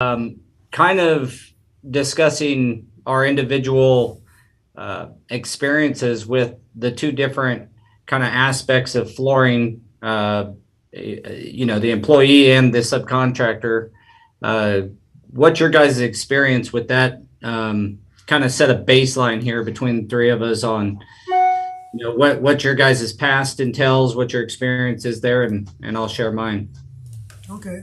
Kind of discussing our individual experiences with the two different kind of aspects of flooring, the employee and the subcontractor. Uh, what's your guys' experience with that? Kind of set a baseline here between the three of us on what your guys' past entails, what your experience is there, and I'll share mine. Okay.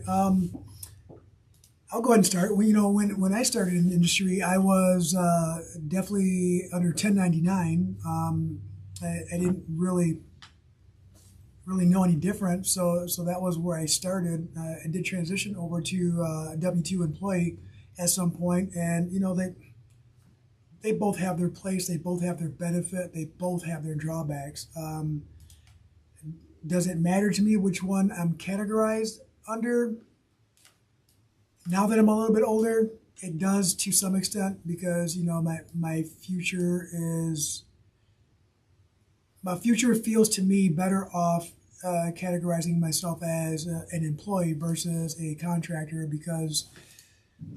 I'll go ahead and start. Well, when I started in the industry, I was definitely under 1099. I didn't really know any different, so that was where I started. I did transition over to a W-2 employee at some point, and they both have their place, they both have their benefit, they both have their drawbacks. Does it matter to me which one I'm categorized under? Now that I'm a little bit older, it does to some extent because my future feels to me better off categorizing myself as an employee versus a contractor because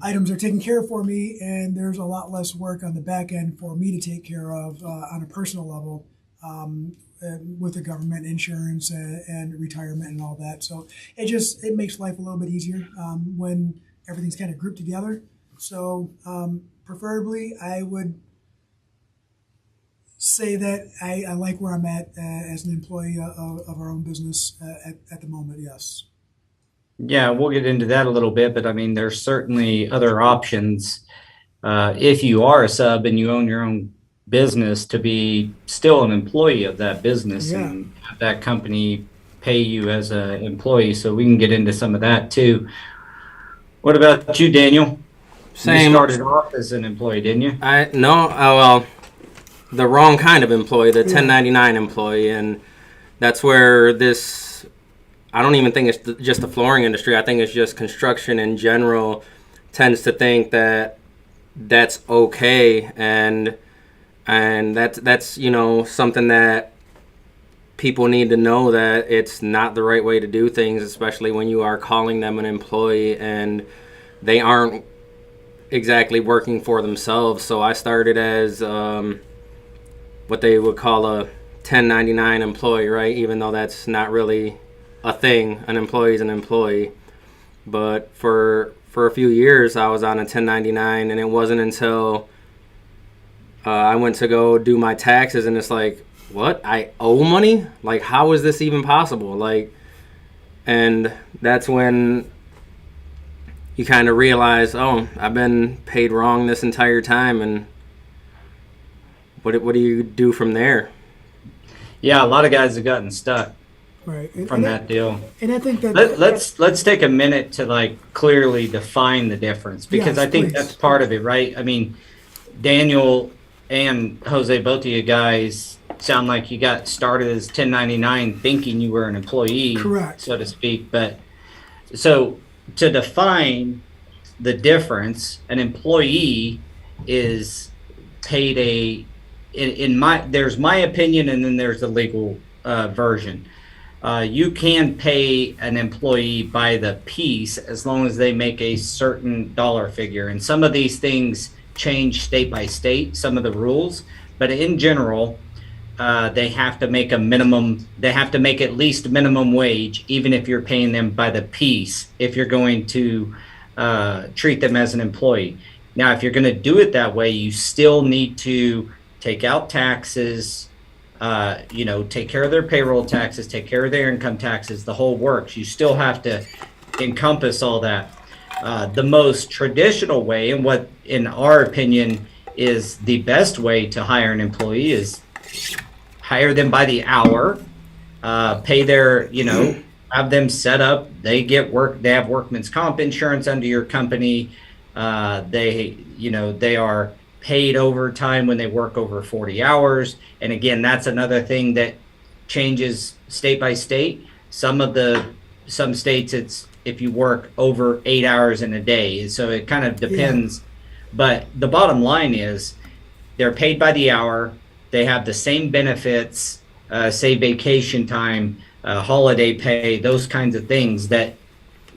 items are taken care of for me and there's a lot less work on the back end for me to take care of on a personal level, with the government insurance and retirement and all that. So it makes life a little bit easier when everything's kind of grouped together. So preferably, I would say that I like where I'm at as an employee of our own business at the moment. Yes. Yeah, we'll get into that a little bit, but I mean, there's certainly other options if you are a sub and you own your own business to be still an employee of that business Yeah. and have that company pay you as an employee. So we can get into some of that too. What about you, Daniel? You Same. started off as an employee, didn't you? I no. Well, the wrong kind of employee, the Yeah. 1099 employee, and that's where this. I don't even think it's just the flooring industry. I think it's just construction in general tends to think that that's okay, and that's something that people need to know that it's not the right way to do things, especially when you are calling them an employee and they aren't exactly working for themselves. So I started as what they would call a 1099 employee, right? Even though that's not really a thing. An employee is an employee. But for a few years, I was on a 1099, and it wasn't until I went to go do my taxes, and it's like, what? I owe money? Like, how is this even possible? Like, and that's when you kind of realize, oh, I've been paid wrong this entire time, and what do you do from there? Yeah, a lot of guys have gotten stuck Right. from that deal. And I think that, Let's take a minute to like clearly define the difference because yes, I think that's please. part of it, right? I mean, Daniel and Jose, both of you guys sound like you got started as 1099 thinking you were an employee, Correct. so to speak. But so to define the difference, an employee is paid in my there's my opinion and then there's the legal version. You can pay an employee by the piece as long as they make a certain dollar figure. And some of these things change state by state, some of the rules, but in general, they have to make a minimum, they have to make at least minimum wage, even if you're paying them by the piece, if you're going to treat them as an employee. Now, if you're going to do it that way, you still need to take out taxes, take care of their payroll taxes, take care of their income taxes, the whole works. You still have to encompass all that. The most traditional way, and what, in our opinion, is the best way to hire an employee is hire them by the hour, pay their, have them set up. They get work. They have workman's comp insurance under your company. They are paid overtime when they work over 40 hours. And again, that's another thing that changes state by state. Some states it's if you work over 8 hours in a day. So it kind of Yeah. depends. But the bottom line is they're paid by the hour. They have the same benefits, say vacation time, holiday pay, those kinds of things that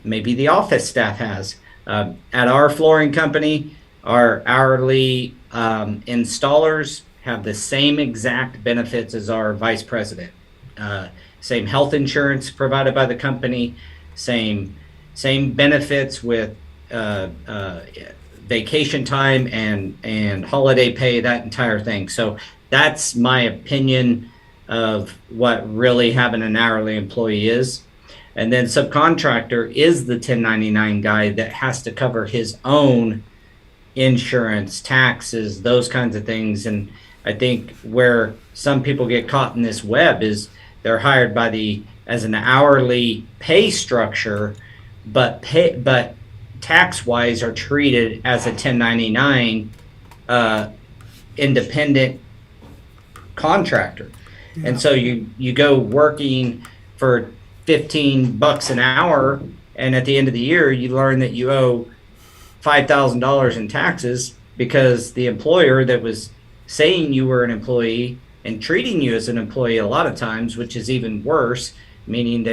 maybe the office staff has. At our flooring company, our hourly installers have the same exact benefits as our vice president. Uh, Same health insurance provided by the company, same same benefits with uh, uh, vacation time and holiday pay, that entire thing. So that's my opinion of what really having an hourly employee is. And then subcontractor is the 1099 guy that has to cover his own insurance, taxes, those kinds of things. And I think where some people get caught in this web is they're hired by the as an hourly pay structure, but tax wise are treated as a 1099 uh, independent contractor. Yeah. And so you go working for $15 an hour, and at the end of the year you learn that you owe $5,000 in taxes because the employer that was saying you were an employee and treating you as an employee a lot of times, which is even worse, meaning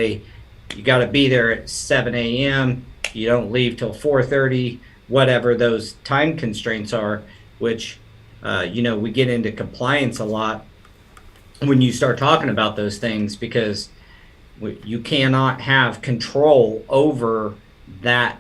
you got to be there at 7 a.m. You don't leave till 4:30, whatever those time constraints are, which we get into compliance a lot when you start talking about those things, because you cannot have control over that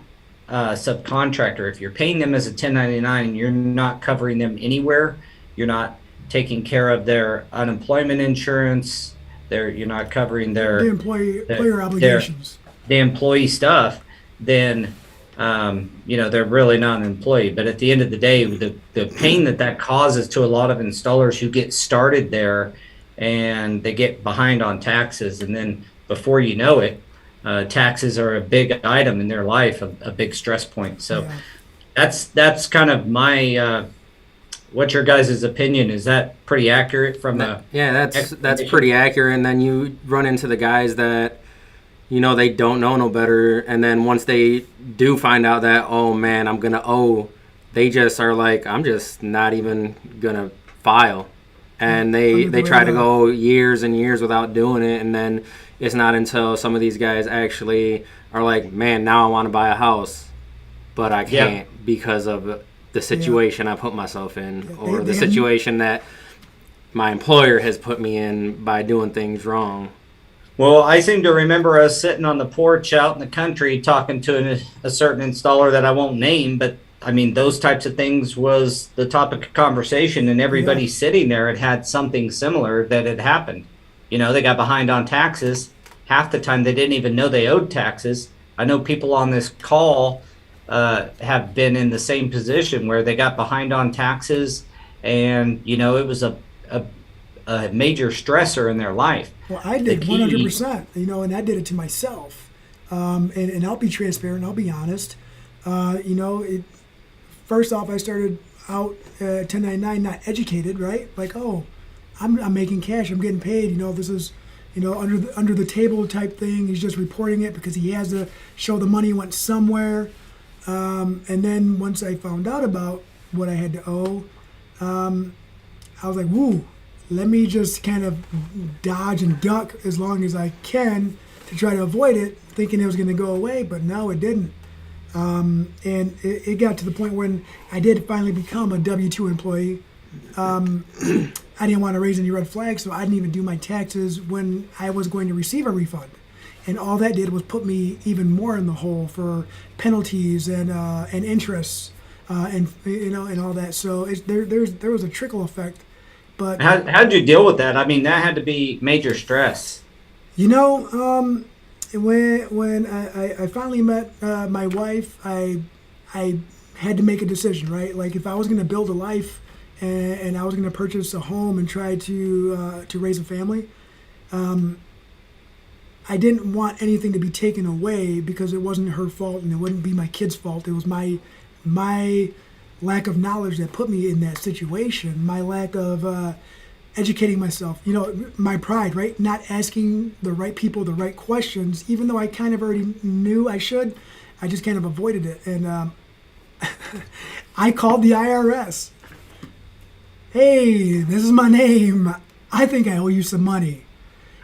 subcontractor. If you're paying them as a 1099 and you're not covering them anywhere, you're not taking care of their unemployment insurance, you're not covering The employer obligations. the employee stuff, then they're really not an employee. But at the end of the day, the pain that causes to a lot of installers who get started there and they get behind on taxes, and then before you know it, taxes are a big item in their life, a big stress point. So that's kind of my what's your guys' opinion? Is that pretty accurate from a that's pretty accurate. And then you run into the guys that they don't know no better, and then once they do find out that, oh man, I'm gonna owe, they just are like, I'm just not even gonna file, and they try to go years and years without doing it. And then it's not until some of these guys actually are like, man, now I want to buy a house, but I can't because of the situation I put myself in, or the situation that my employer has put me in by doing things wrong. Well, I seem to remember us sitting on the porch out in the country talking to a certain installer that I won't name, but I mean, those types of things was the topic of conversation, and everybody sitting there had something similar that had happened. They got behind on taxes. Half the time they didn't even know they owed taxes. I know people on this call have been in the same position where they got behind on taxes, and it was a major stressor in their life. Well, I did 100%, and I did it to myself. And I'll be transparent, I'll be honest. First off, I started out 1099, not educated, right? Like, oh, I'm making cash, I'm getting paid. This is, under the table type thing. He's just reporting it because he has to show the money went somewhere. And then once I found out about what I had to owe, I was like, woo, let me just kind of dodge and duck as long as I can to try to avoid it, thinking it was going to go away, but no, it didn't. And it got to the point when I did finally become a W-2 employee. I didn't want to raise any red flags, so I didn't even do my taxes when I was going to receive a refund. And all that did was put me even more in the hole for penalties and interest, and all that. So there was a trickle effect. But how'd you deal with that? I mean, that had to be major stress. When I finally met my wife, I had to make a decision, right? Like, if I was going to build a life and I was going to purchase a home and try to raise a family, I didn't want anything to be taken away because it wasn't her fault and it wouldn't be my kid's fault. It was my lack of knowledge that put me in that situation, my lack of educating myself, my pride, right? Not asking the right people the right questions, even though I kind of already knew I should. I just kind of avoided it. And I called the IRS. Hey, this is my name. I think I owe you some money.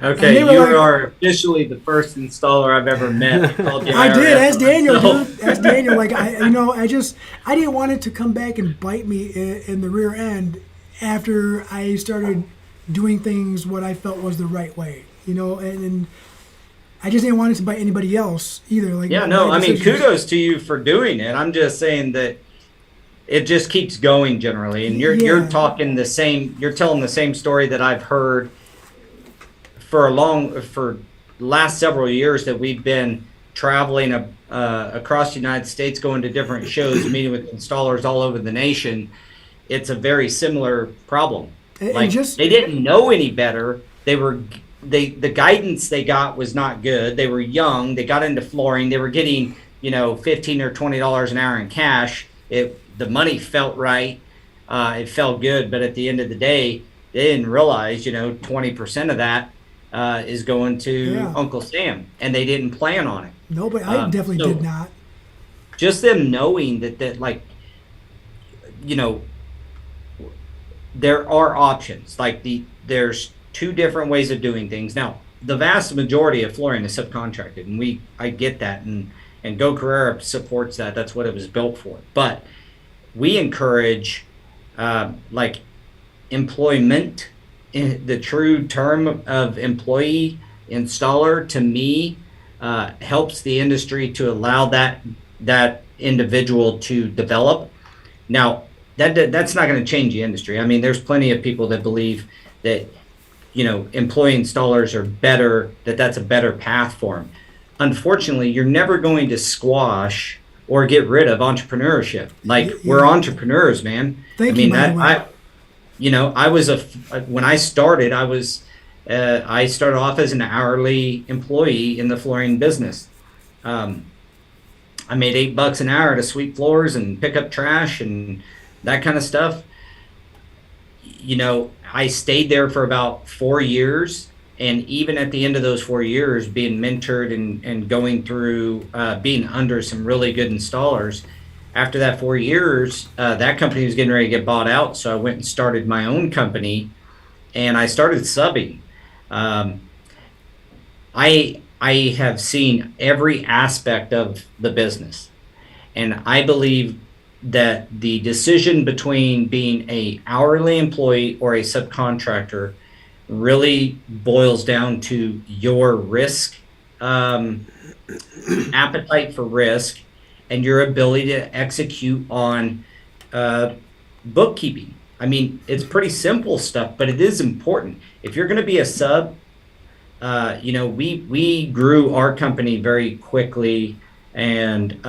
And Okay, they were you like, are officially the first installer I've ever met that called you I did. IRS As Daniel, myself. dude. As Daniel. Like I didn't want it to come back and bite me in the rear end after I started doing things what I felt was the right way. And I just didn't want it to bite anybody else either. Like Yeah, my no, I mean, decisions. kudos to you for doing it. I'm just saying that it just keeps going generally, and you're Yeah, talking the same, you're telling the same story that I've heard for last several years that we've been traveling across the United States, going to different shows, meeting with installers all over the nation. It's a very similar problem. and Like just they didn't know any better. The guidance they got was not good. They were young. They got into flooring. They were getting, $15 or $20 an hour in cash. The money felt right. It felt good, but at the end of the day, they didn't realize 20% of that is going to yeah. Uncle Sam, and they didn't plan on it. No, but I definitely did So not. just them knowing that like you know there are options. Like there's two different ways of doing things. Now, the vast majority of flooring is subcontracted, and I get that, and Go Carerra supports that. That's what it was built for. But we encourage like employment, in the true term of employee installer. To me, helps the industry to allow that individual to develop. Now, that's not going to change the industry. I mean, there's plenty of people that believe that employee installers are better, that's a better path for them. Unfortunately, you're never going to squash or get rid of entrepreneurship. Like, we're Yeah. entrepreneurs, man. I Thank you, mean, by the that way. I was when I started, I started off as an hourly employee in the flooring business. Um, I made $8 an hour to sweep floors and pick up trash and that kind of stuff. I stayed there for about 4 years. And even at the end of those 4 years, being mentored and going through being under some really good installers, after that 4 years, that company was getting ready to get bought out. So I went and started my own company, and I started subbing. Um, I have seen every aspect of the business, and I believe that the decision between being a hourly employee or a subcontractor really boils down to your risk, um, appetite for risk, and your ability to execute on uh, bookkeeping. I mean, it's pretty simple stuff, but it is important. If you're going to be a sub, we grew our company very quickly, and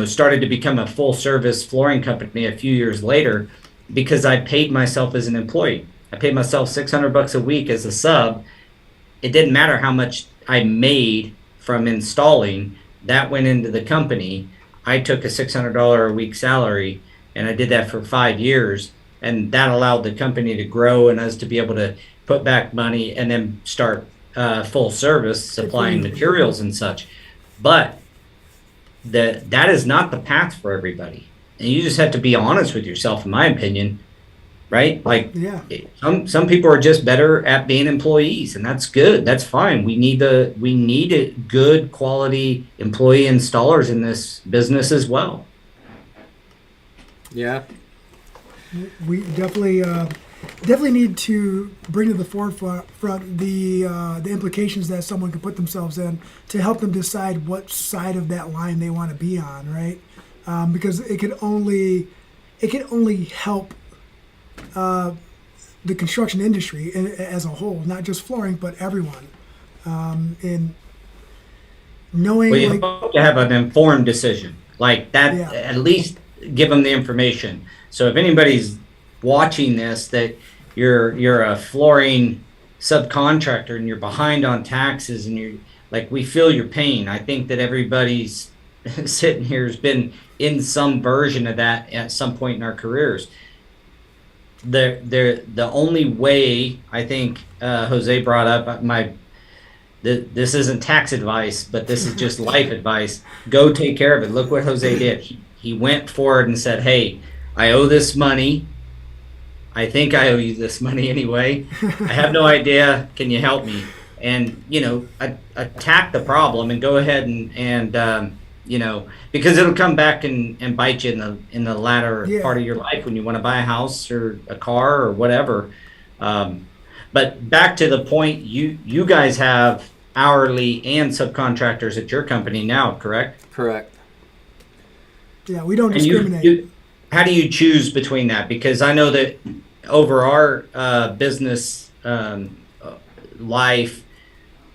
started to become a full service flooring company a few years later because I paid myself as an employee. I paid myself $600 a week as a sub. It didn't matter how much I made from installing. That went into the company. I took a $600 a week salary, and I did that for 5 years, and that allowed the company to grow and us to be able to put back money and then start full service supplying materials and such. But that is not the path for everybody, and you just have to be honest with yourself, in my opinion. Right? Like, Yeah. some people are just better at being employees, and that's good. That's fine. We need a good quality employee installers in this business as well. Yeah. We definitely need to bring to the forefront the implications that someone could put themselves in to help them decide what side of that line they want to be on, right? Because it can only help the construction industry as a whole, not just flooring, but everyone. In knowing, Well, you like, hope to have an informed decision like that. yeah, At least give them the information. So if anybody's watching this, that you're a flooring subcontractor and you're behind on taxes, and you're like, we feel your pain. I think that everybody's sitting here has been in some version of that at some point in our careers. The only way, I think, Jose brought up, this isn't tax advice, but this is just life advice. Go take care of it. Look what Jose did. He went forward and said, hey, I owe this money. I think I owe you this money anyway. I have no idea. Can you help me? And, attack the problem and go ahead and because it'll come back and bite you in the latter Yeah. part of your life when you want to buy a house or a car or whatever. Um, but back to the point, you guys have hourly and subcontractors at your company now, correct? Correct. Yeah, we don't And discriminate. how do you choose between that? Because I know that over our business life,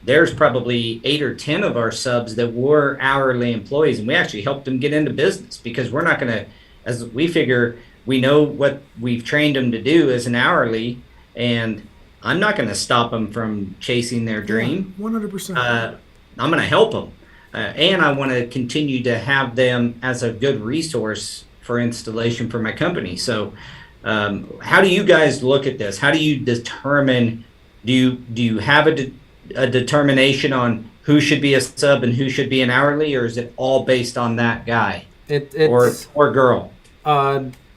there's probably 8 or 10 of our subs that were hourly employees, and we actually helped them get into business because we're not going to, as we figure, we know what we've trained them to do as an hourly, and I'm not going to stop them from chasing their dream. 100%. I'm going to help them. And I want to continue to have them as a good resource for installation for my company. So, how do you guys look at this? How do you determine? Do you have a determination on who should be a sub and who should be an hourly, or is it all based on that guy It's or girl?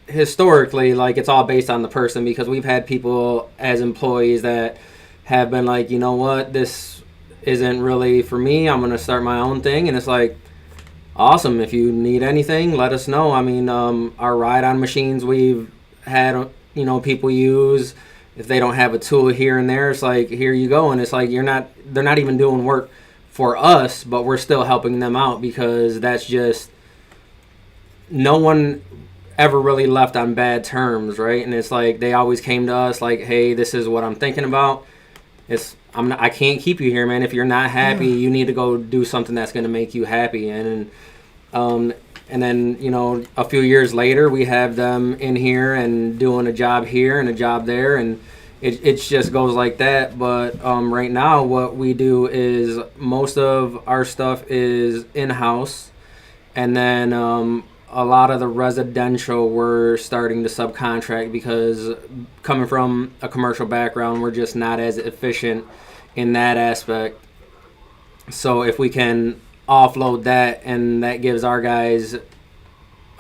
Historically, like, it's all based on the person, because we've had people as employees that have been like, you know what, this isn't really for me. I'm going to start my own thing. And it's like, awesome. If you need anything, let us know. I mean, our ride-on machines we've had, people use. If they don't have a tool here and there, it's like, here you go. And it's like, they're not even doing work for us, but we're still helping them out, because that's just, no one ever really left on bad terms, right? And it's like, they always came to us like, hey, this is what I'm thinking about. I can't keep you here, man. If you're not happy, you need to go do something that's going to make you happy. And then, a few years later, we have them in here and doing a job here and a job there, and it just goes like that. But right now, what we do is most of our stuff is in-house, and then a lot of the residential we're starting to subcontract, because coming from a commercial background, we're just not as efficient in that aspect. So if we can offload that, and that gives our guys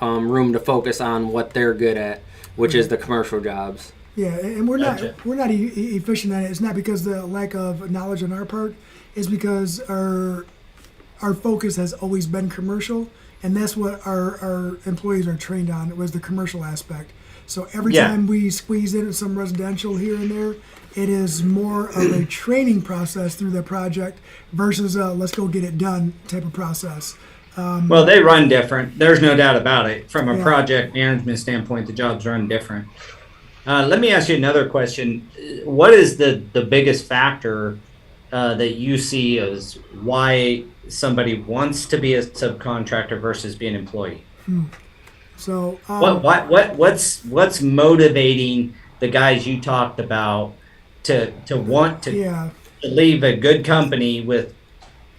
room to focus on what they're good at, which is the commercial jobs. Yeah, and we're not efficient at it. It's not because of the lack of knowledge on our part. It's because our focus has always been commercial, and that's what our employees are trained on, was the commercial aspect. So every time we squeeze in some residential here and there, it is more of a training process through the project versus let's go get it done type of process. Well, they run different. There's no doubt about it. From a project management standpoint, the jobs run different. Let me ask you another question. What is the biggest factor that you see as why somebody wants to be a subcontractor versus be an employee? So what's motivating the guys you talked about to want to leave a good company with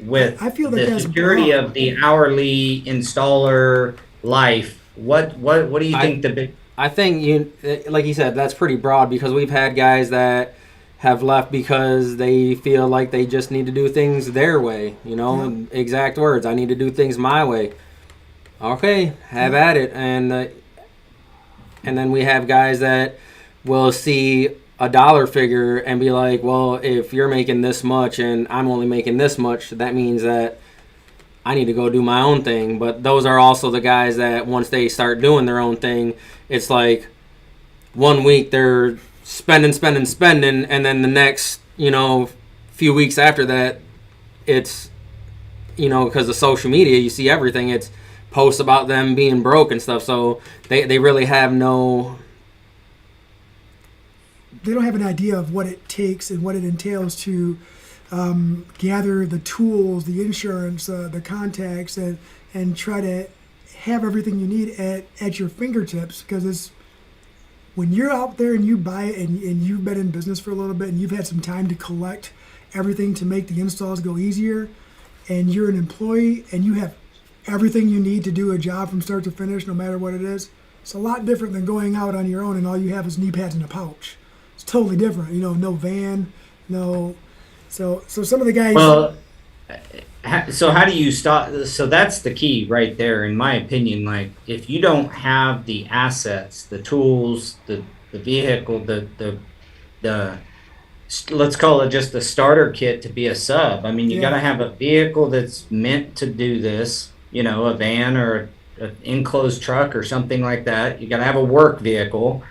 I feel that the security of the hourly installer life? What do you think the big? I think like you said, that's pretty broad, because we've had guys that have left because they feel like they just need to do things their way. Exact words. I need to do things my way. Okay, have at it. And then we have guys that will see a dollar figure and be like, well, if you're making this much and I'm only making this much, that means that I need to go do my own thing. But those are also the guys that once they start doing their own thing, it's like 1 week they're spending, and then the next, few weeks after that, it's, because of social media, you see everything. It's posts about them being broke and stuff. So they really have they don't have an idea of what it takes and what it entails to gather the tools, the insurance, the contacts, and try to have everything you need at your fingertips. Because it's when you're out there and you buy it and you've been in business for a little bit and you've had some time to collect everything to make the installs go easier, and you're an employee and you have everything you need to do a job from start to finish, no matter what it is, it's a lot different than going out on your own and all you have is knee pads in a pouch. It's totally different. No van, no. So some of the guys. Well, so how do you stop? So that's the key right there, in my opinion. Like, if you don't have the assets, the tools, the vehicle, the let's call it just the starter kit to be a sub. I mean, you got Yeah. to have a vehicle that's meant to do this, a van or an enclosed truck or something like that. You got to have a work vehicle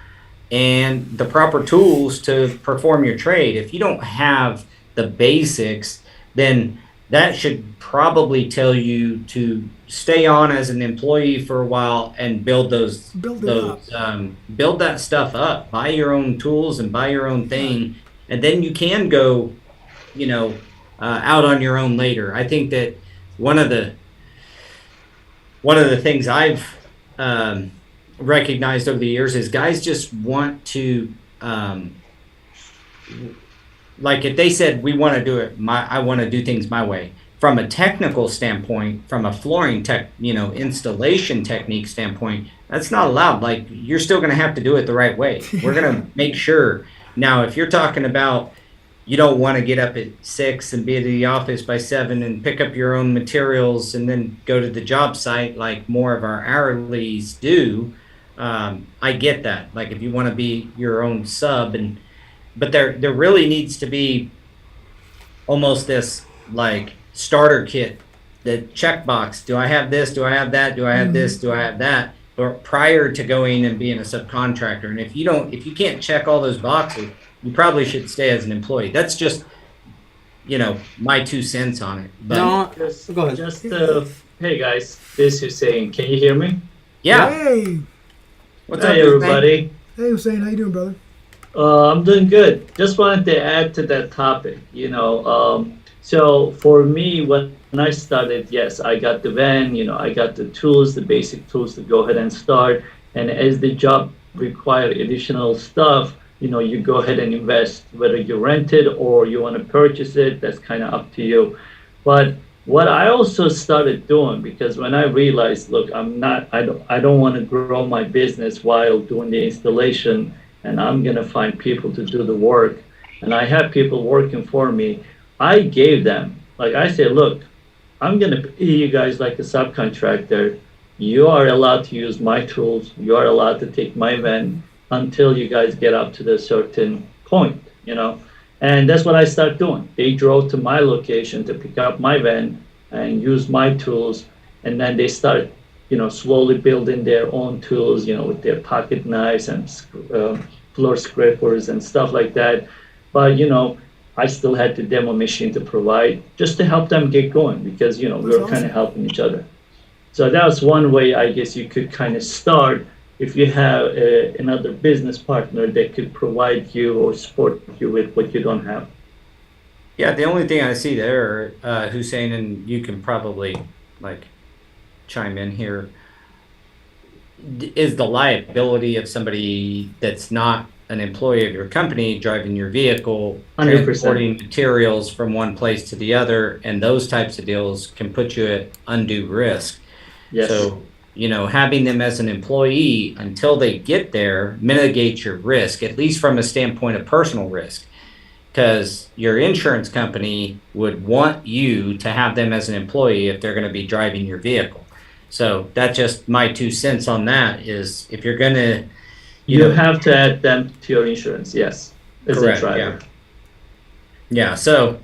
and the proper tools to perform your trade. If you don't have the basics, then that should probably tell you to stay on as an employee for a while and build Build it up. build that stuff up. Buy your own tools and buy your own Right. thing, and then you can go, out on your own later. I think that one of the one of the things I've um, recognized over the years is guys just want to, like if they said we want to do it I want to do things my way. From a technical standpoint, from a flooring tech, installation technique standpoint, that's not allowed. Like you're still going to have to do it the right way. We're going to make sure. Now, if you're talking about you don't want to get up at 6 and be at the office by 7 and pick up your own materials and then go to the job site like more of our hourlies do. I get that. Like if you want to be your own sub, but there really needs to be almost this like starter kit, the checkbox. Do I have this? Do I have that? Do I have this? Do I have that? Or prior to going and being a subcontractor. And if you can't check all those boxes, you probably should stay as an employee. That's just, my 2 cents on it. But No, Just, go ahead. just hey guys, this is Hussein. Can you hear me? yeah, Hey. what's up, Hey Hussein? everybody. Hey, Hussein. How you doing, brother? I'm doing good. Just wanted to add to that topic. So for me, when I started, yes, I got the van. I got the tools, the basic tools to go ahead and start. And as the job required additional stuff, you go ahead and invest, whether you rent it or you want to purchase it, that's kind of up to you. But what I also started doing, because when I realized, look, I don't want to grow my business while doing the installation, and I'm going to find people to do the work, and I have people working for me, I gave them, like I said, look, I'm going to pay you guys like a subcontractor. You are allowed to use my tools. You are allowed to take my van until you guys get up to the certain point. And that's what I started doing. They drove to my location to pick up my van and use my tools. And then they start, slowly building their own tools, with their pocket knives and floor scrapers and stuff like that. But, I still had the demo machine to provide just to help them get going because, we were kind of helping each other. So that was one way I guess you could kind of start if you have another business partner that could provide you or support you with what you don't have. Yeah, the only thing I see there, Hussein, and you can probably like chime in here, is the liability of somebody that's not an employee of your company driving your vehicle, 100%. transporting materials from one place to the other, and those types of deals can put you at undue risk. Yes. So, having them as an employee until they get there mitigates your risk, at least from a standpoint of personal risk. Because your insurance company would want you to have them as an employee if they're going to be driving your vehicle. So that's just my 2 cents on that is if you're going to, You have to add them to your insurance, yes, as correct, a driver. Yeah. So,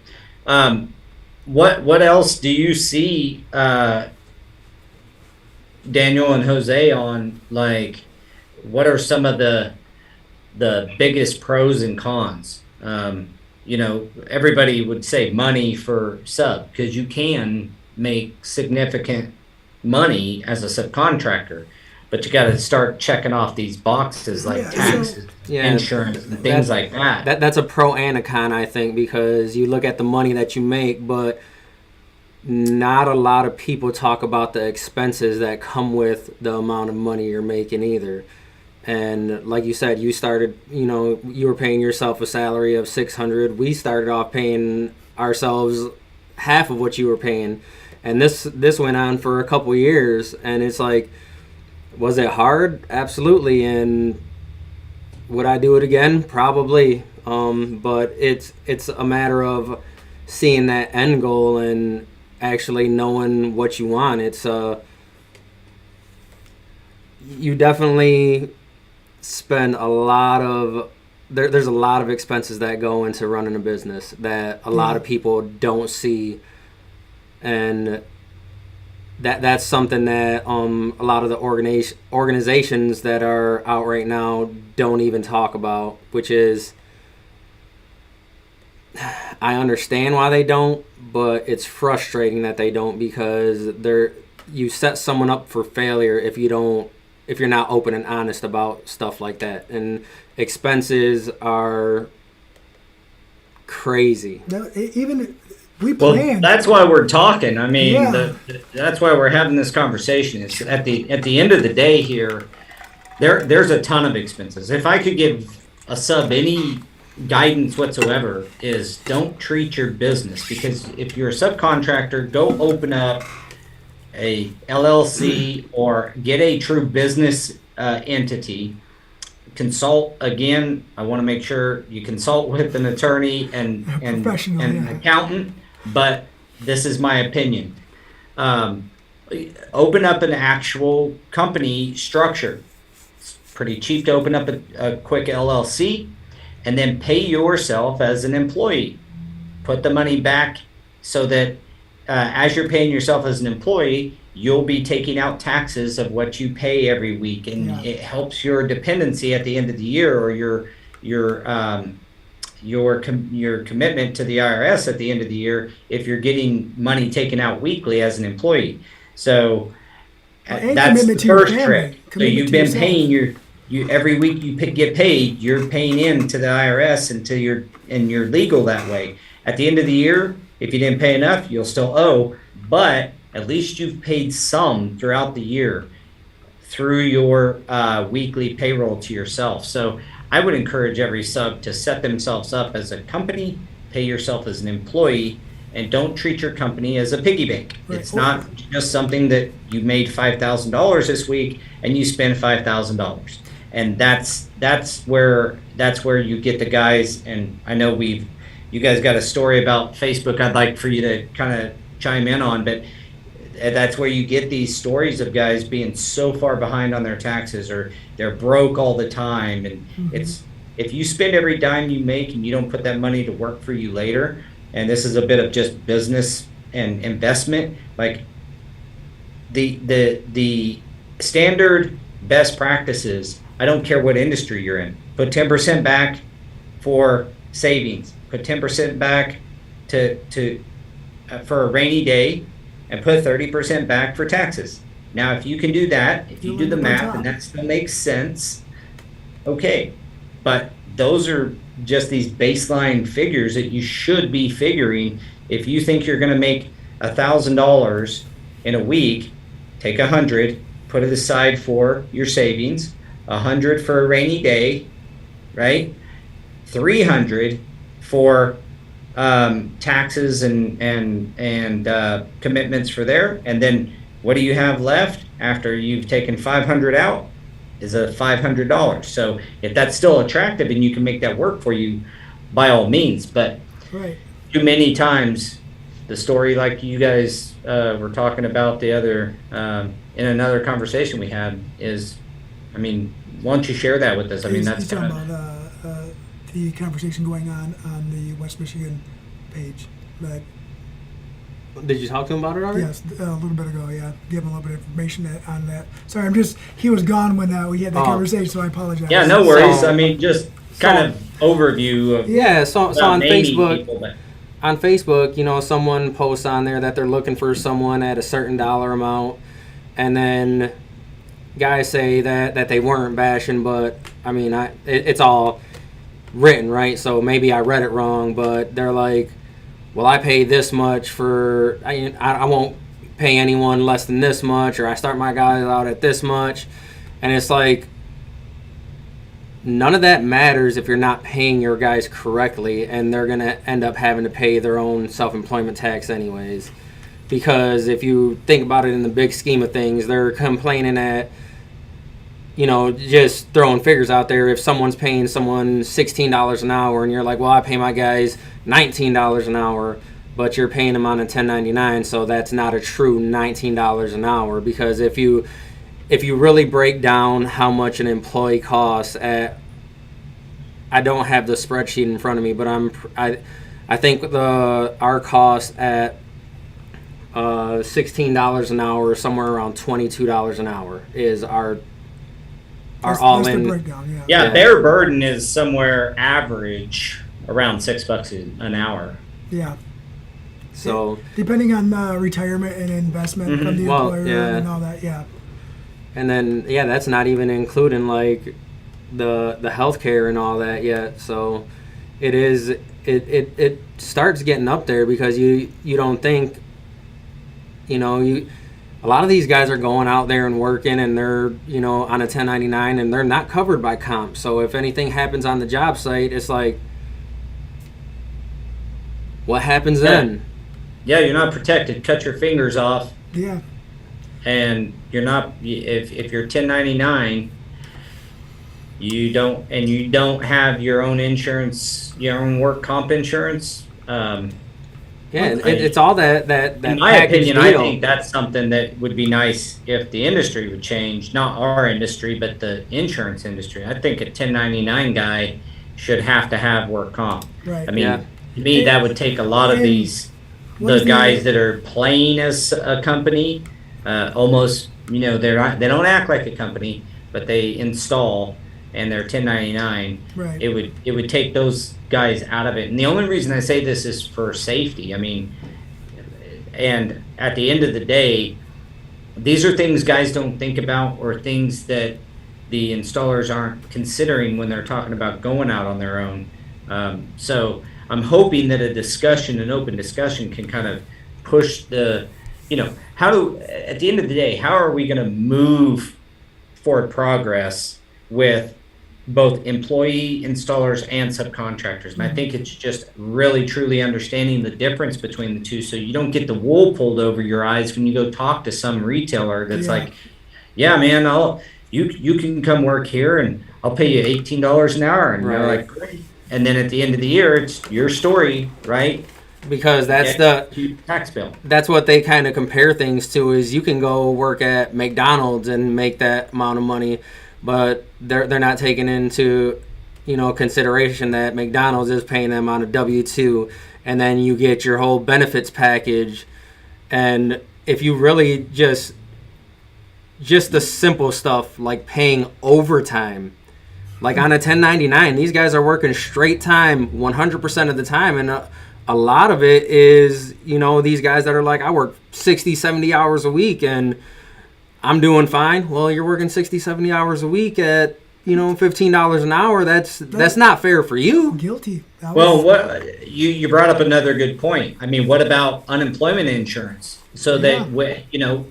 what else do you see, Daniel and Jose on like, what are some of the biggest pros and cons? Everybody would say money for sub because you can make significant money as a subcontractor, but you got to start checking off these boxes like Yeah, so- taxes, Yeah, insurance, and things like that. That's a pro and a con, I think, because you look at the money that you make, but not a lot of people talk about the expenses that come with the amount of money you're making either. And like you said, you started, you were paying yourself a salary of $600. We started off paying ourselves half of what you were paying. And this went on for a couple years, and it's like, was it hard? Absolutely. And would I do it again? Probably. But it's a matter of seeing that end goal and actually knowing what you want. It's you definitely spend a lot of there's a lot of expenses that go into running a business that a lot of people don't see, and that's something that a lot of the organizations that are out right now don't even talk about, which is, I understand why they don't, but it's frustrating that they don't, because you set someone up for failure if you're not open and honest about stuff like that. And expenses are crazy. No, even we Well, planned. that's why we're talking. I mean, Yeah. that's why we're having this conversation. Is at the end of the day here, there's a ton of expenses. If I could give a sub any guidance whatsoever, is don't treat your business, because if you're a subcontractor, go open up a LLC or get a true business entity. Consult again. I want to make sure you consult with an attorney and Professional, an yeah. accountant. But this is my opinion. Open up an actual company structure. It's pretty cheap to open up a quick LLC, and then pay yourself as an employee. Put the money back so that as you're paying yourself as an employee, you'll be taking out taxes of what you pay every week, and it helps your dependency at the end of the year, or your commitment to the IRS at the end of the year, if you're getting money taken out weekly as an employee. So And that's the commitment to your first family. trick. So Commitment you've to been yourself. paying you every week get paid, you're paying into the IRS and you're legal that way. At the end of the year, if you didn't pay enough, you'll still owe, but at least you've paid some throughout the year through your weekly payroll to yourself. So I would encourage every sub to set themselves up as a company, pay yourself as an employee, and don't treat your company as a piggy bank. Right. It's not just something that you made $5,000 this week and you spend $5,000. And that's where you get the guys. And I know you guys got a story about Facebook I'd like for you to kind of chime in on, but that's where you get these stories of guys being so far behind on their taxes, or they're broke all the time. And it's, if you spend every dime you make and you don't put that money to work for you later, and this is a bit of just business and investment, like the standard best practices, I don't care what industry you're in, put 10% back for savings, put 10% back for a rainy day, and put 30% back for taxes. Now, if you can do that, if you do the math and that still makes sense, okay. But those are just these baseline figures that you should be figuring. If you think you're going to make $1,000 in a week, take 100, put it aside for your savings, 100 for a rainy day, right? 300 for taxes and commitments for there, and then what do you have left after you've taken 500 out? Is a $500. So if that's still attractive and you can make that work for you, by all means. But too many times, the story like you guys were talking about the other in another conversation we had is, I mean, why don't you share that with us? I mean, that's talking about the conversation going on the West Michigan page. But did you talk to him about it already? yes, a little bit ago. Yeah, give him a little bit of information on that. Sorry, he was gone when we had the conversation, so I apologize. Yeah, no worries. I mean, just kind of overview of so on Facebook. People, on Facebook, you know, someone posts on there that they're looking for someone at a certain dollar amount, and then guys say that they weren't bashing, but I mean, it's all written, right? So maybe I read it wrong, but they're like, well, I pay this much for, I won't pay anyone less than this much, or I start my guys out at this much. And it's like, none of that matters if you're not paying your guys correctly, and they're going to end up having to pay their own self-employment tax anyways. Because if you think about it in the big scheme of things, they're complaining at, you know, just throwing figures out there. If someone's paying someone $16 an hour and you're like, well, I pay my guys $19 an hour, but you're paying them on a 1099, so that's not a true $19 an hour. Because if you if you really break down how much an employee costs at, I don't have the spreadsheet in front of me, but I think our cost at $16 an hour, somewhere around $22 an hour is our all That's the in. breakdown, yeah. Yeah, Yeah. bare burden is somewhere average around $6 an hour. Yeah. So Depending on retirement and investment from the Well, employer yeah. and all that, yeah. and then that's not even including like the healthcare and all that yet. So it starts getting up there because you don't think, a lot of these guys are going out there and working and they're, on a 1099 and they're not covered by comp. So if anything happens on the job site, it's like, what happens then? Yeah, you're not protected. Cut your fingers off, Yeah. and you're not. If you're 1099, you don't have your own insurance, your own work comp insurance. It's all that In my package opinion, I deal. think that's something that would be nice if the industry would change. Not our industry, but the insurance industry. I think a 1099 guy should have to have work comp. Right. I mean, Yeah. to me, that would take a lot of these. What The is the- guys that are playing as a company, almost, they don't act like a company, but they install and they're 1099. Right. It would take those guys out of it. And the only reason I say this is for safety. I mean, and at the end of the day, these are things guys don't think about, or things that the installers aren't considering when they're talking about going out on their own. So I'm hoping that an open discussion can kind of push at the end of the day, how are we going to move forward progress with both employee, installers, and subcontractors? And I think it's just really, truly understanding the difference between the two, so you don't get the wool pulled over your eyes when you go talk to some retailer that's Yeah. like, yeah, man, you can come work here and I'll pay you $18 an hour. And they're Right. like, great. And then at the end of the year, it's your story, right? Because that's tax bill. that's what they kind of compare things to, is you can go work at McDonald's and make that amount of money, but they're not taking into consideration that McDonald's is paying them on a W-2, and then you get your whole benefits package. And if you really just the simple stuff like paying overtime, like on a 1099, these guys are working straight time 100% of the time, and a lot of it is, these guys that are like, I work 60, 70 hours a week and I'm doing fine. Well, you're working 60, 70 hours a week at, $15 an hour. That's not fair for you. Guilty. Well, what you brought up another good point. I mean, what about unemployment insurance? So that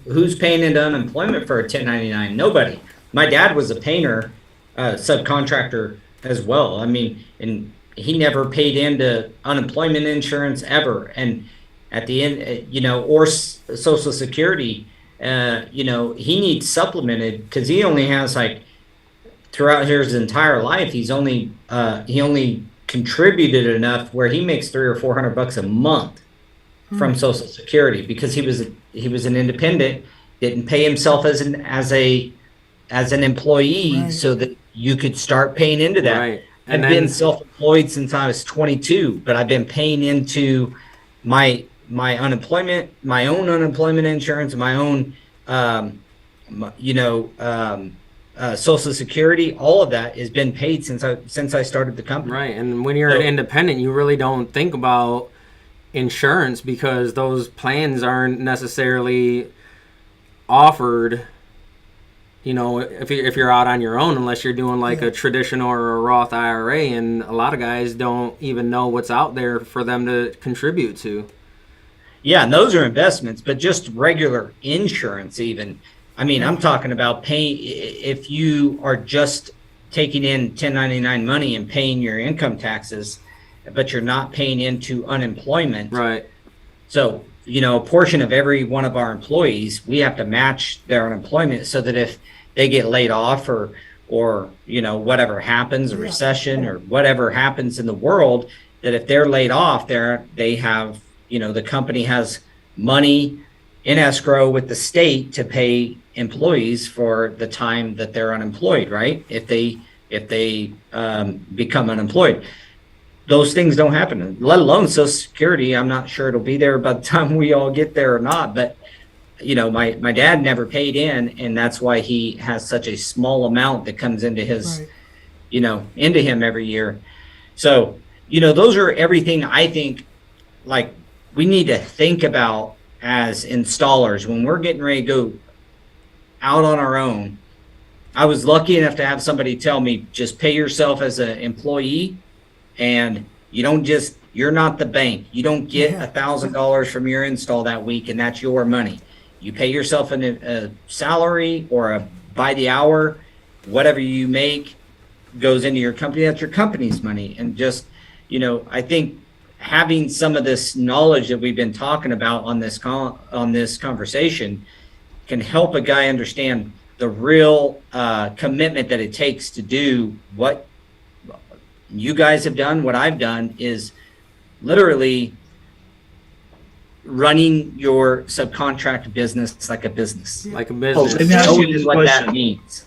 who's paying into unemployment for a 1099? Nobody. My dad was a painter, subcontractor as well. I mean, and he never paid into unemployment insurance ever. And at the end, or Social Security, he needs supplemented because he only has throughout his entire life, he only contributed enough where he makes $300 or $400 a month from Social Security, because he was an independent, didn't pay himself as an employee, Right. so that you could start paying into that. Right. I've And been then, self-employed since I was 22, but I've been paying into my unemployment, my own unemployment insurance, my own, Social Security. All of that has been paid since I started the company. right. And when you're an independent, you really don't think about insurance because those plans aren't necessarily offered, if you're out on your own, unless you're doing like a traditional or a Roth IRA, and a lot of guys don't even know what's out there for them to contribute to. Yeah, and those are investments, but just regular insurance even. I mean, I'm talking about paying, if you are just taking in 1099 money and paying your income taxes, but you're not paying into unemployment. Right. So, a portion of every one of our employees, we have to match their unemployment, so that if they get laid off or whatever happens, a recession or whatever happens in the world, that if they're laid off, they have, the company has money in escrow with the state to pay employees for the time that they're unemployed, right? If they become unemployed. Those things don't happen, let alone Social Security. I'm not sure it'll be there by the time we all get there or not, but my dad never paid in, and that's why he has such a small amount that comes into his, Right. Into him every year. So, those are everything I think, like, we need to think about as installers when we're getting ready to go out on our own. I was lucky enough to have somebody tell me, just pay yourself as an employee, and you're not the bank. You don't get $1,000 from your install that week, and that's your money. You pay yourself a salary or a by the hour, whatever you make goes into your company. That's your company's money. And just, I think having some of this knowledge that we've been talking about on this conversation can help a guy understand the real commitment that it takes to do what you guys have done. What I've done is literally running your subcontract business like a business. Like a Oh, business. let me ask you this What that question. means.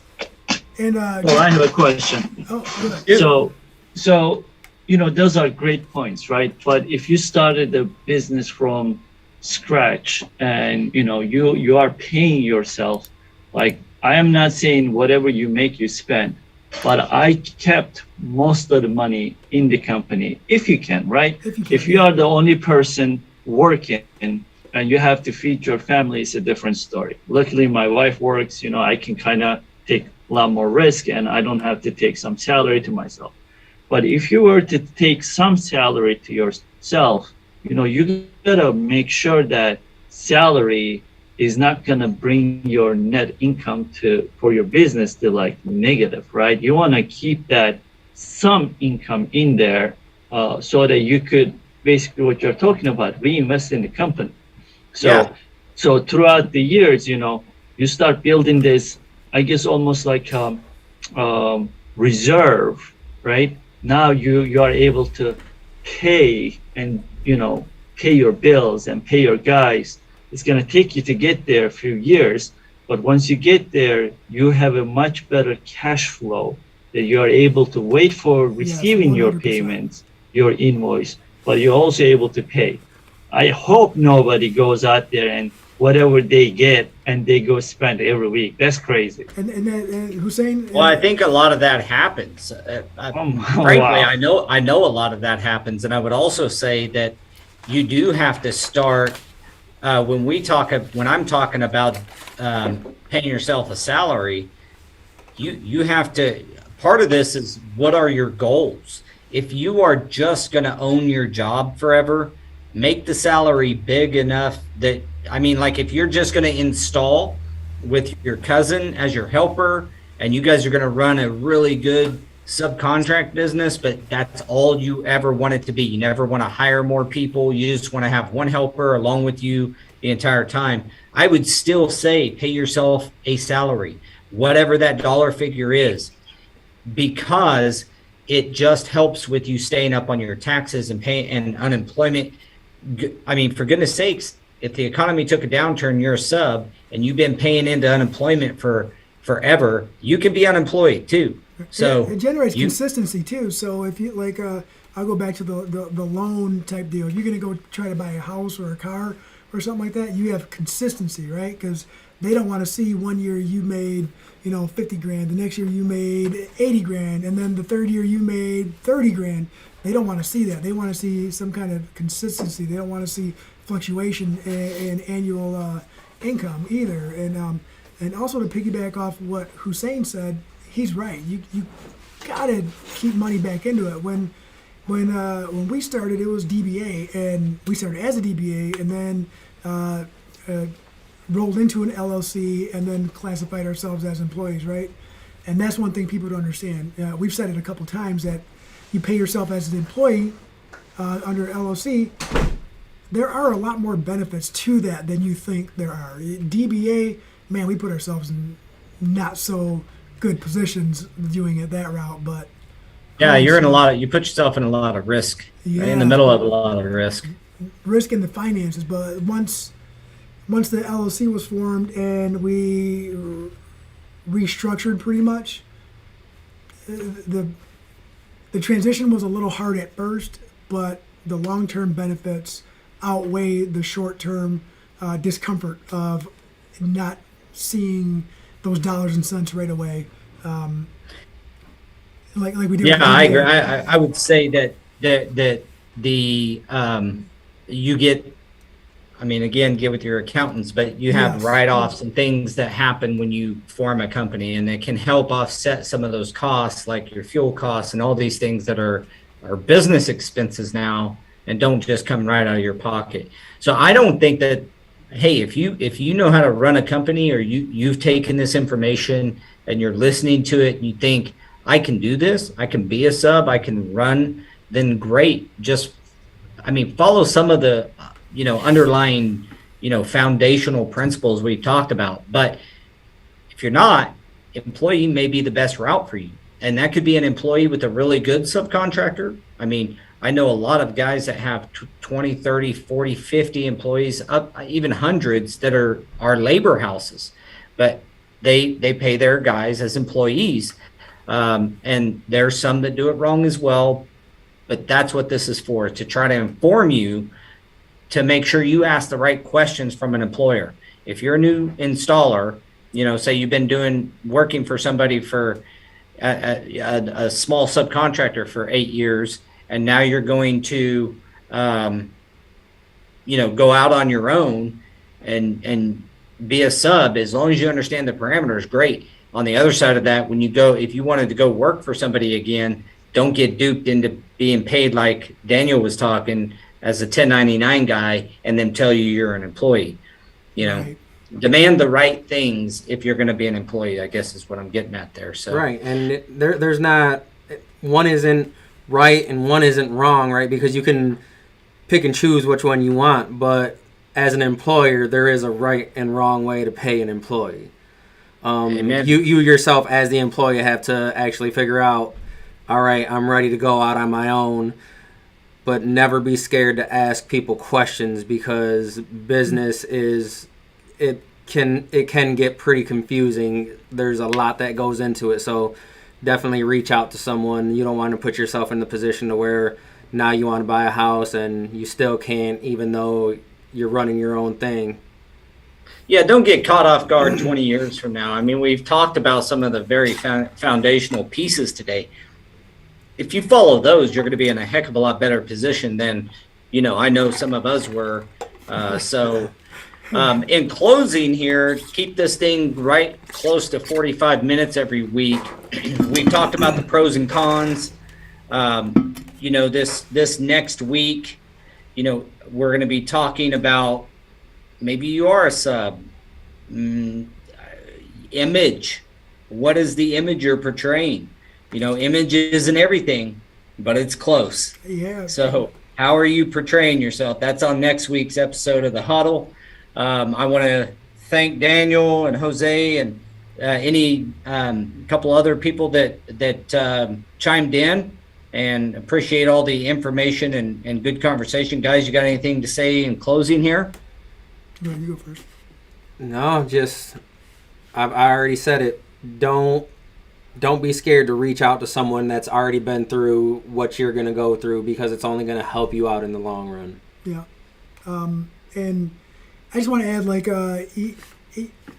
And Well, I have a question. oh, go ahead. So, those are great points, right? But if you started a business from scratch and, you are paying yourself, like, I am not saying whatever you make, you spend, but I kept most of the money in the company, if you can, right? If you are the only person working and you have to feed your family, it's a different story. Luckily, my wife works, I can kind of take a lot more risk and I don't have to take some salary to myself. But if you were to take some salary to yourself, you gotta make sure that salary is not gonna bring your net income for your business to like negative, right? You wanna keep that some income in there so that you could basically what you're talking about, reinvest in the company. So throughout the years, you start building this, I guess, almost like reserve, right? Now you are able to pay and, pay your bills and pay your guys. It's going to take you to get there a few years, but once you get there, you have a much better cash flow that you are able to wait for receiving your 100%. payments, your invoice, but you're also able to pay. I hope nobody goes out there and whatever they get and they go spend every week. That's crazy. And Hussein. Well, I think a lot of that happens. Frankly, wow. I know a lot of that happens, and I would also say that you do have to start when I'm talking about paying yourself a salary. You have to. Part of this is, what are your goals? If you are just going to own your job forever, make the salary big enough that, like, if you're just going to install with your cousin as your helper and you guys are going to run a really good subcontract business, but that's all you ever want it to be. You never want to hire more people. You just want to have one helper along with you the entire time. I would still say pay yourself a salary, whatever that dollar figure is, because it just helps with you staying up on your taxes and pay and unemployment. For goodness sakes, if the economy took a downturn, you're a sub and you've been paying into unemployment for forever, you can be unemployed too. So it generates consistency too. So if you I'll go back to the loan type deal. You're going to go try to buy a house or a car or something like that. You have consistency, right? Because they don't want to see one year you made 50 grand, the next year you made 80 grand, and then the third year you made 30 grand. They don't want to see that. They want to see some kind of consistency. They don't want to see fluctuation in annual income either. And also, to piggyback off what Hussein said, he's right. You gotta keep money back into it. When we started, it was DBA, and we started as a DBA, and then rolled into an LLC, and then classified ourselves as employees, right? And that's one thing people don't understand. We've said it a couple times that you pay yourself as an employee under LLC. There are a lot more benefits to that than you think there are. DBA, man, we put ourselves in not so good positions doing it that route, but you put yourself in a lot of risk. Yeah. In the middle of a lot of risk. Risk in the finances, but once once the LLC was formed and we restructured pretty much, the transition was a little hard at first, but the long-term benefits outweigh the short-term discomfort of not seeing those dollars and cents right away. Like we did. Yeah, I agree. I would say that the you get, I mean, again, get with your accountants, but you have Yes. write-offs and things that happen when you form a company, and it can help offset some of those costs, like your fuel costs and all these things that are business expenses now and don't just come right out of your pocket. So I don't think that, hey, if you know how to run a company, or you've taken this information and you're listening to it and you think, I can do this, I can be a sub, I can run, then great. Just, I mean, follow some of the underlying, foundational principles we talked about. But if you're not, employee may be the best route for you. And that could be an employee with a really good subcontractor. I mean, I know a lot of guys that have 20, 30, 40, 50 employees, up even hundreds, that are labor houses, but they pay their guys as employees. And there's some that do it wrong as well. But that's what this is for, to try to inform you, to make sure you ask the right questions from an employer. If you're a new installer, say you've been working for somebody for a small subcontractor for 8 years, and now you're going to, go out on your own and be a sub. As long as you understand the parameters, great. On the other side of that, if you wanted to go work for somebody again, don't get duped into being paid like Daniel was talking as a 1099 guy, and then tell you you're an employee. Right. Demand the right things if you're going to be an employee, I guess is what I'm getting at there. So Right, and there's not, one isn't right and one isn't wrong, right? Because you can pick and choose which one you want, but as an employer, there is a right and wrong way to pay an employee. You yourself as the employee have to actually figure out, all right, I'm ready to go out on my own, but never be scared to ask people questions, because business it can get pretty confusing. There's a lot that goes into it, so definitely reach out to someone. You don't want to put yourself in the position to where now you want to buy a house and you still can't, even though you're running your own thing. Yeah, don't get caught off guard 20 years from now. I mean, we've talked about some of the very foundational pieces today. If you follow those, you're going to be in a heck of a lot better position than, I know some of us were. In closing here, keep this thing right close to 45 minutes every week. We've talked about the pros and cons. This next week, we're going to be talking about, maybe you are a sub. Image. What is the image you're portraying? Image isn't everything, but it's close. Yeah. So how are you portraying yourself? That's on next week's episode of the Huddle. I want to thank Daniel and Jose and any couple other people that chimed in, and appreciate all the information and good conversation. Guys, you got anything to say in closing here? No, you go first. No, just I already said it. Don't be scared to reach out to someone that's already been through what you're going to go through, because it's only going to help you out in the long run. Yeah. And I just want to add,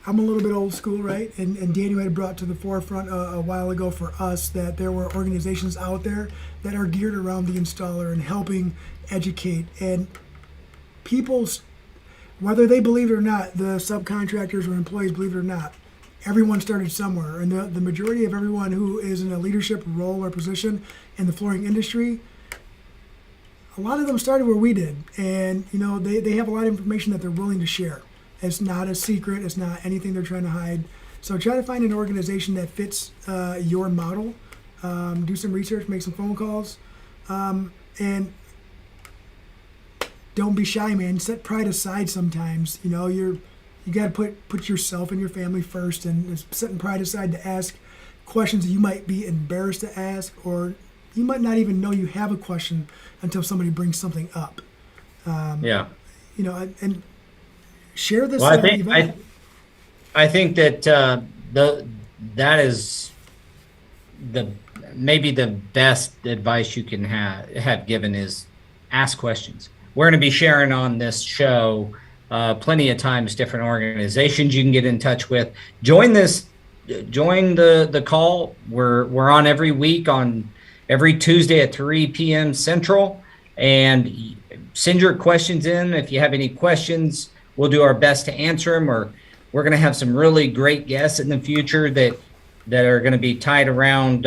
I'm a little bit old school, right? And Daniel had brought to the forefront a while ago for us that there were organizations out there that are geared around the installer and helping educate. And people's, whether they believe it or not, the subcontractors or employees believe it or not, everyone started somewhere. And the majority of everyone who is in a leadership role or position in the flooring industry, a lot of them started where we did. And, they have a lot of information that they're willing to share. It's not a secret. It's not anything they're trying to hide. So try to find an organization that fits your model. Do some research, make some phone calls, and don't be shy, man. Set pride aside sometimes. You got to put yourself and your family first, and setting pride aside to ask questions that you might be embarrassed to ask, or you might not even know you have a question until somebody brings something up. Yeah. And share this Well, I think event. I think that that is the maybe the best advice you can have given is ask questions. We're going to be sharing on this show plenty of times different organizations you can get in touch with. Join the call. We're on every week on every Tuesday at 3 p.m. Central, and send your questions in. If you have any questions, we'll do our best to answer them, or we're going to have some really great guests in the future that are going to be tied around,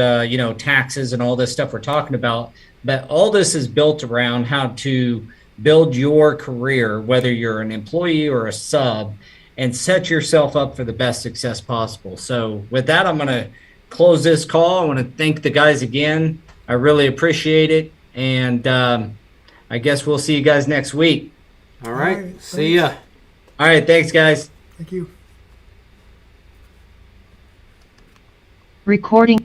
taxes and all this stuff we're talking about. But all this is built around how to build your career, whether you're an employee or a sub, and set yourself up for the best success possible. So with that, I'm going to close this call. I want to thank the guys again. I really appreciate it. And I guess we'll see you guys next week. All right. All right, See ya. All right. Thanks, guys. Thank you. Recording